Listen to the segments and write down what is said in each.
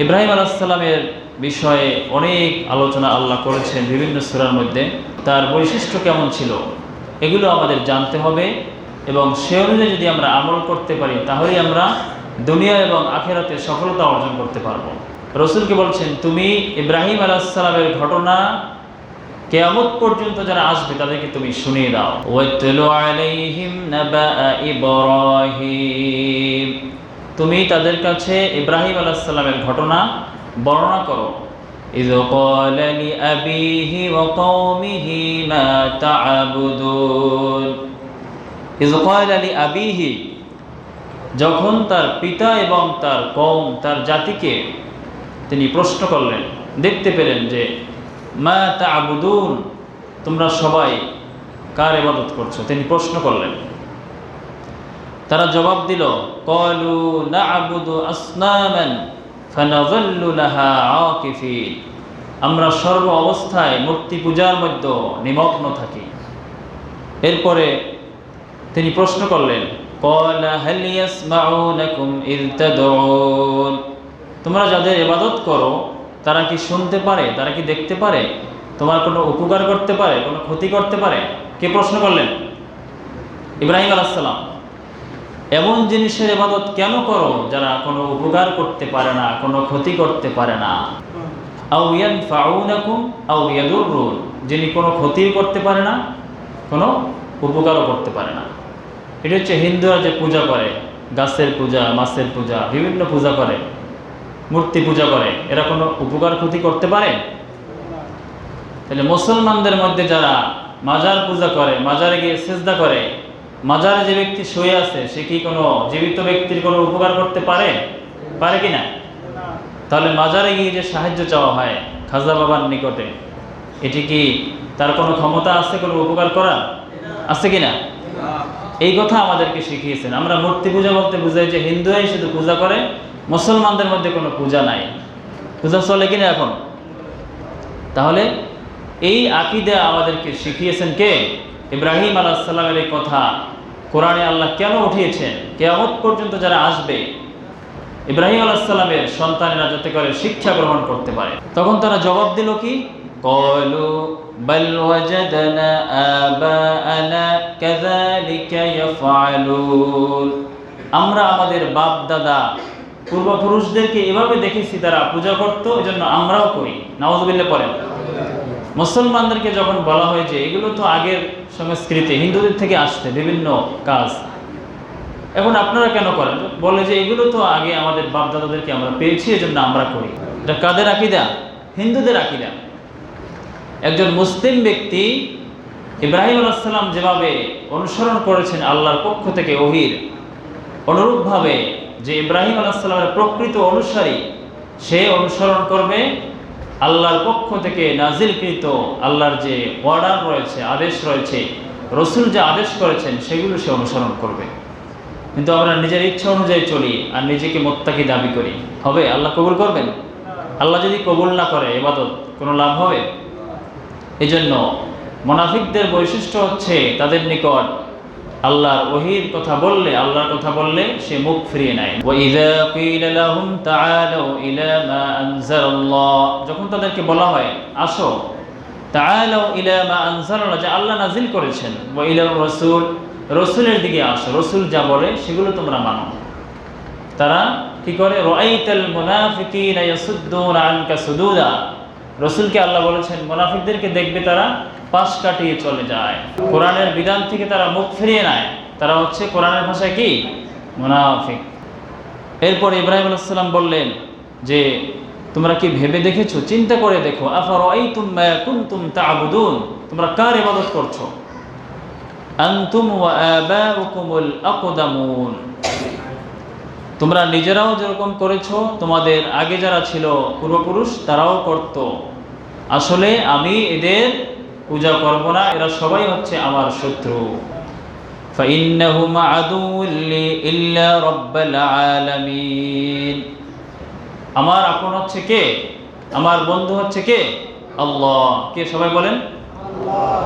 ইব্রাহিম আলাইহিস সালামের বিষয়ে অনেক আলোচনা আল্লাহ করেছেন বিভিন্ন সূরার মধ্যে। তার বৈশিষ্ট্য কেমন ছিল এগুলো আমাদের জানতে হবে, এবং সে অনুযায়ী যদি আমরা আমল করতে পারি তাহলেই আমরা দুনিয়া এবং আখিরাতে সফলতা অর্জন করতে পারবো। রাসূলকে বলছেন, তুমি ইব্রাহিম আলাইহিস সালামের ঘটনা কিয়ামত পর্যন্ত যারা আসবে তাদেরকে তুমি শুনিয়ে দাও। ওয়াতলু আলাইহিম নাবা ইব্রাহিম, তুমি তাদের কাছে ইব্রাহিম আলাইহিস সালামের ঘটনা বর্ণনা করো। ইয ক্বালা লিআবিহি ওয়া কওমিহি মা তা'বুদুন, ইয ক্বালা লিআবিহি, যখন তার পিতা এবং তার কওম, তার জাতিকে তিনি প্রশ্ন করলেন, দেখতে পেলেন যে মা তা'বুদুন, তোমরা সবাই কার ইবাদত করছো, তিনি প্রশ্ন করলেন। তারা জবাব দিল, ক্বালু না'বুদু আসনামান ফানাযাল্লু লাহা আকিফিন, আমরা সর্ব অবস্থায় মূর্তি পূজার মধ্যে নিমগ্ন থাকি। এরপরে তিনি প্রশ্ন করলেন, ক্বালা হাল ইয়াসমাউনাকুম ইয তাদউন, তোমরা যাদের ইবাদত করো তারা কি শুনতে পারে, তারা কি দেখতে পারে, তোমার কোনো উপকার করতে পারে, কোনো ক্ষতি করতে পারে? কে প্রশ্ন করলেন? ইব্রাহিম আলাইহিস সালাম। এমন জিনিসের ইবাদত কেন করো যারা কোনো উপকার করতে পারে না, কোনো ক্ষতি করতে পারে না? আও ইয়ানফাউনাকুম আও ইয়াদুররুন, যিনি কোনো ক্ষতি করতে পারে না, কোনো উপকারও করতে পারে না। এটা হচ্ছে হিন্দুরা যে পূজা করে, গাছের পূজা, মাছের পূজা, বিভিন্ন পূজা করে, মূর্তি পূজা করে, এরা কোনো উপকার ক্ষতি করতে পারে? তাহলে মুসলমানদের মধ্যে যারা মাজার পূজা করে, মাজারে গিয়ে সিজদা করে, মাজারে যে ব্যক্তি শুয়ে আছে সে কি কোনো জীবিত ব্যক্তির কোনো উপকার করতে পারে? পারে কি না? তাহলে মাজারে গিয়ে যে সাহায্য চাওয়া হয় খাজা বাবার নিকটে, এটি কি তার কোনো ক্ষমতা আছে কোনো উপকার করা? আছে কি না? এই কথা আমাদেরকে শিখিয়েছেন। আমরা মূর্তি পূজা বলতে বুঝাই যে হিন্দুরাই শুধু পূজা করে, মুসলমানদের মধ্যে কোনো পূজা নাই। পূজা চলে কিনা এখন? তাহলে এই আকীদা আমাদেরকে শিখিয়েছেন কে? ইব্রাহিম আলাইহিস সালামের এই কথা কোরআনে আল্লাহ কেন উঠিয়েছেন? কিয়ামত পর্যন্ত যারা আসবে ইব্রাহিম আলাইহিস সালামের সন্তানেরা যাতে করে শিক্ষা গ্রহণ করতে পারে। তখন তারা জবাব দিল কি? ক্বালু বাল ওয়াজাদনা আবাআনা কাযালিকা ইয়াফআলুন, আমরা আমাদের বাপ দাদা পূর্বপুরুষদেরকে এভাবে দেখেছি তারা পূজা করত, এজন্য আমরাও করি। নাউযুবিল্লাহ পড়েন। মুসলমানদেরকে যখন বলা হয় যে এগুলো তো আগের সংস্কৃতি, হিন্দুদের থেকে আসছে বিভিন্ন কাজ, এখন আপনারা কেন করেন? বলে যে এগুলো তো আগে আমাদের বাপ দাদাদেরকে আমরা পেয়েছি, এজন্য আমরা করি। এটা কাদের আকীদা? হিন্দুদের আকীদা। একজন মুসলিম ব্যক্তি ইব্রাহিম আলাইহিস সালাম যেভাবে অনুসরণ করেছেন আল্লাহর পক্ষ থেকে ওহীর, অনুরূপভাবে যে ইব্রাহিম আলাইহিস সালামের প্রকৃত অনুসারী, সে অনুসরণ করবে আল্লাহর পক্ষ থেকে নাজিলকৃত আল্লাহর যে অর্ডার রয়েছে, আদেশ রয়েছে, রাসূল যে আদেশ করেছেন সেগুলো সে অনুসরণ করবে। কিন্তু আমরা নিজের ইচ্ছা অনুযায়ী চলি আর নিজেকে মুত্তাকি দাবি করি, হবে? আল্লাহ কবুল করবেন? আল্লাহ যদি কবুল না করে ইবাদত, কোনো লাভ হবে? এজন্য মুনাফিকদের বৈশিষ্ট্য হচ্ছে তাদের নিকট আল্লাহর ওহীর কথা বললে, আল্লাহর কথা বললে সে মুখ ফিরিয়ে নেয়। ওয়া ইযা ক্বিলা লাহুম তাআলু ইলা মা আনজালাল্লাহ, যখন তাদেরকে বলা হয় আসো, তাআলু ইলা মা আনজালাল্লাহ, যা আল্লাহ নাজিল করেছেন, ওয়া ইলা রাসূল, রাসূলের দিকে আসো, রাসূল যা বলে সেগুলো তোমরা মানো। তারা কি করে? রাআইতাল মুনাফিকিনা ইয়াসুদ্দুনা আনকা সুদুদা, রাসূলকে আল্লাহ বলেছেন মুনাফিকদেরকে দেখবে তারা পাশ কাটিয়ে চলে যায়, কোরআনের বিধান থেকে তারা মুখ ফিরিয়ে নেয়। তারা হচ্ছে কোরআনের ভাষায় কি? মুনাফিক। এরপর ইব্রাহিম আলাইহিস সালাম বললেন যে তোমরা কি ভেবে দেখেছো, চিন্তা করে দেখো, আফারাআইতুম মা কুনতুম তা'বুদুন, তোমরা কার ইবাদত করছো? আনতুম ওয়া আবাউকুমুল আকদামুন, তোমরা নিজেরাও যেরকম করেছো, তোমাদের আগে যারা ছিল পূর্বপুরুষ তারাও করত। আসলে আমি এদের পূজা করব না, এরা সবাই হচ্ছে আমার শত্রু। ফাইন্নাহুম আদুউল লি ইল্লা রাব্বাল আলামিন, আমার আপন হচ্ছে কে? আমার বন্ধু হচ্ছে কে? আল্লাহ। কে? সবাই বলেন আল্লাহ।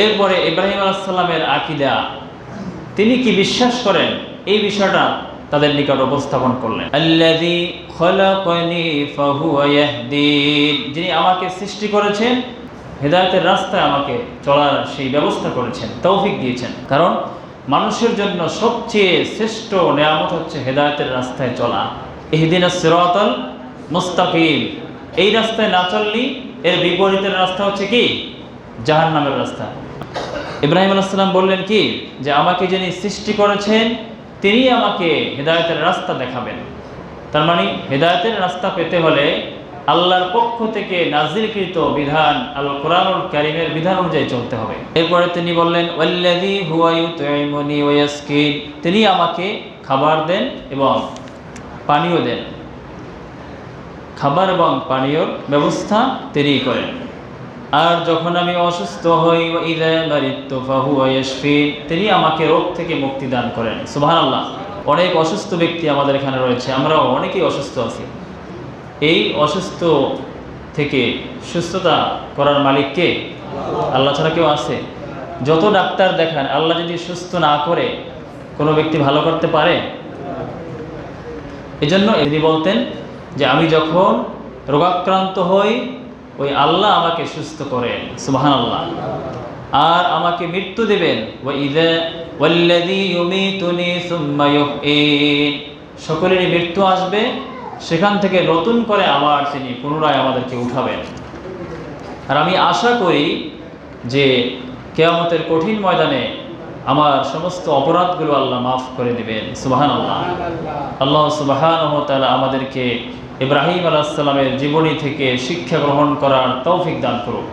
এরপরে ইব্রাহিম আলাইহিস সালামের আকীদা, তিনি কি বিশ্বাস করেন এই বিষয়টা তাদের নিকট উপস্থাপন করলেন। আল্লাযী খলাকানি ফাহুয়া ইয়াহদিন, যিনি আমাকে সৃষ্টি করেছেন, হেদায়েতের রাস্তায় আমাকে চলার সেই ব্যবস্থা করেছেন, তৌফিক দিয়েছেন। কারণ মানুষের জন্য সবচেয়ে শ্রেষ্ঠ নেয়ামত হচ্ছে হেদায়েতের রাস্তায় চলা। ইহদিনাস সিরাতাল মুস্তাকিম, এই রাস্তায় না চললে এর বিপরীতের রাস্তা হচ্ছে কি? জাহান্নামের রাস্তা। ইব্রাহিম আলাইহিস সালাম বললেন কি, যে আমাকে যিনি সৃষ্টি করেছেন তিনি আমাকে হেদায়েতের রাস্তা দেখাবেন। তার মানে হেদায়েতের রাস্তা পেতে হলে আল্লাহর পক্ষ থেকে নাযিলকৃত বিধান আল কোরআনুল কারীমের বিধান অনুযায়ী চলতে হবে। এরপরে তিনি বললেন ওয়াল্লাযী হুয়া ইউতঈমুনি ওয়া ইয়াসকিন, তিনি আমাকে খাবার দেন এবং পানীয় দেন। খাবার এবং পানীয়র ব্যবস্থা তিনিই করেন। আর যখন আমি অসুস্থ হই, ওয়া ইযা মারিদতু ফাহুয়া ইয়াশফিন, তিনি আমাকে রোগ থেকে মুক্তি দান করেন। সুবহানাল্লাহ। অনেক অসুস্থ ব্যক্তি আমাদের এখানে রয়েছে, আমরাও অনেকেই অসুস্থ আছি। এই অসুস্থ থেকে সুস্থতা করার মালিক কে? আল্লাহ ছাড়া কেউ আছে? যত ডাক্তার দেখান, আল্লাহ যদি সুস্থ না করে কোনো ব্যক্তি ভালো করতে পারে? এজন্য তিনি বলতেন যে আমি যখন রোগাক্রান্ত হই, ওই আল্লাহ আমাকে সুস্থ করেন। সুবহানাল্লাহ। আর আমাকে মৃত্যু দেবেন, ওয়াল্লাযী ইউমীতুনি সুম্মা ইউহয়ীন, সকলেরই মৃত্যু আসবে, সেখান থেকে নতুন করে আবার তিনি পুনরায় আমাদেরকে উঠাবেন। আর আমি আশা করি যে কিয়ামতের কঠিন ময়দানে আমার সমস্ত অপরাধগুলো আল্লাহ মাফ করে দিবেন। সুবহানাল্লাহ। আল্লাহ সুবহানাহু ওয়া তাআলা আমাদেরকে ইব্রাহিম আলাইহিস সালামের জীবনী থেকে শিক্ষা গ্রহণ করার তৌফিক দান করুন।